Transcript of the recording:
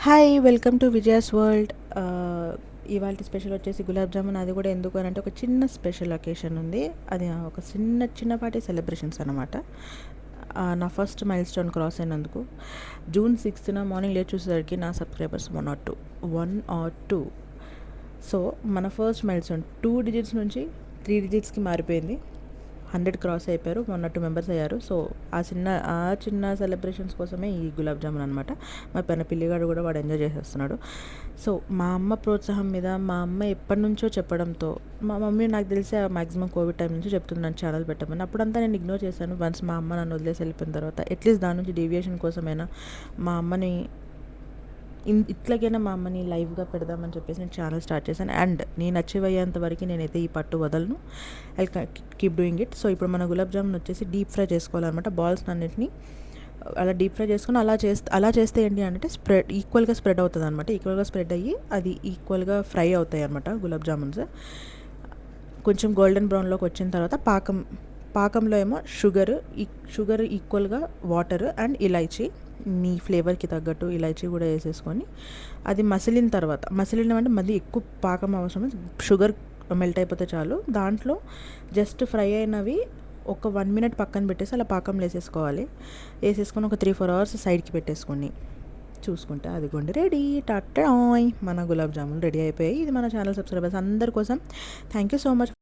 Hi welcome to Vijaya's world. ఇవాళ special వచ్చేసి గులాబ్ జామున్. అది కూడా ఎందుకు అని అంటే ఒక చిన్న స్పెషల్ అకేషన్ ఉంది. అది ఒక చిన్నపాటి సెలబ్రేషన్స్ అనమాట. నా ఫస్ట్ మైల్ స్టోన్ క్రాస్ అయినందుకు జూన్ 6న మార్నింగ్ లేచి చూసేసరికి నా సబ్స్క్రైబర్స్ 1 or 2. సో మన ఫస్ట్ మైల్ స్టోన్ 2 డిజిట్స్ నుంచి 3 డిజిట్స్కి మారిపోయింది. 100 క్రాస్ అయిపోయారు, 1 or 2 మెంబర్స్ అయ్యారు. సో చిన్న సెలబ్రేషన్స్ కోసమే ఈ గులాబ్ జామున్ అనమాట. మా పైన పిల్లిగాడు కూడా వాడు ఎంజాయ్ చేసేస్తున్నాడు. సో మా అమ్మ ప్రోత్సాహం మీద, మా అమ్మ ఎప్పటి నుంచో చెప్పడంతో, మా మమ్మీ నాకు తెలిసి మ్యాక్సిమం కోవిడ్ టైం నుంచి చెప్తుంది నన్ను ఛానల్ పెట్టమని. అప్పుడంతా నేను ఇగ్నోర్ చేశాను. వన్స్ మా అమ్మ నన్ను వదిలేసి వెళ్ళిపోయిన తర్వాత అట్లీస్ట్ దాని నుంచి డీవియేషన్ కోసమైనా మా అమ్మని ఇట్లాగైనా మా అమ్మని లైవ్గా పెడదామని చెప్పేసి నేను ఛానల్ స్టార్ట్ చేశాను. అండ్ నేను అచీవ్ అయ్యేంత వరకు నేనైతే ఈ పట్టు వదలను. I keep doing it. So ఇప్పుడు మన గులాబ్ జామున్ వచ్చేసి డీప్ ఫ్రై చేసుకోవాలన్నమాట. బాల్స్ అన్నింటినీ అలా డీప్ ఫ్రై చేసుకుని అలా చేస్తే ఏంటి అంటే ఈక్వల్గా స్ప్రెడ్ అవుతుంది అనమాట. ఈక్వల్గా స్ప్రెడ్ అయ్యి అది ఈక్వల్గా ఫ్రై అవుతాయి అనమాట గులాబ్ జామున్స్. కొంచెం గోల్డెన్ బ్రౌన్లోకి వచ్చిన తర్వాత పాకంలో ఏమో షుగర్ ఈక్వల్గా వాటర్ అండ్ ఇలైచీ, మీ ఫ్లేవర్కి తగ్గట్టు ఇలైచీ కూడా వేసేసుకొని అది మసిలిన అంటే మళ్ళీ ఎక్కువ పాకం అవసరం, షుగర్ మెల్ట్ అయిపోతే చాలు. దాంట్లో జస్ట్ ఫ్రై అయినవి ఒక 1 minute పక్కన పెట్టేసి అలా పాకంలో వేసేసుకొని ఒక 3-4 hours సైడ్కి పెట్టేసుకొని చూసుకుంటే అదిగోండి రెడీ. టాటాయ్, మన గులాబ్ జామున్ రెడీ అయిపోయాయి. ఇది మన ఛానల్ సబ్స్క్రైబర్స్ అందరి కోసం థ్యాంక్ యూ సో మచ్.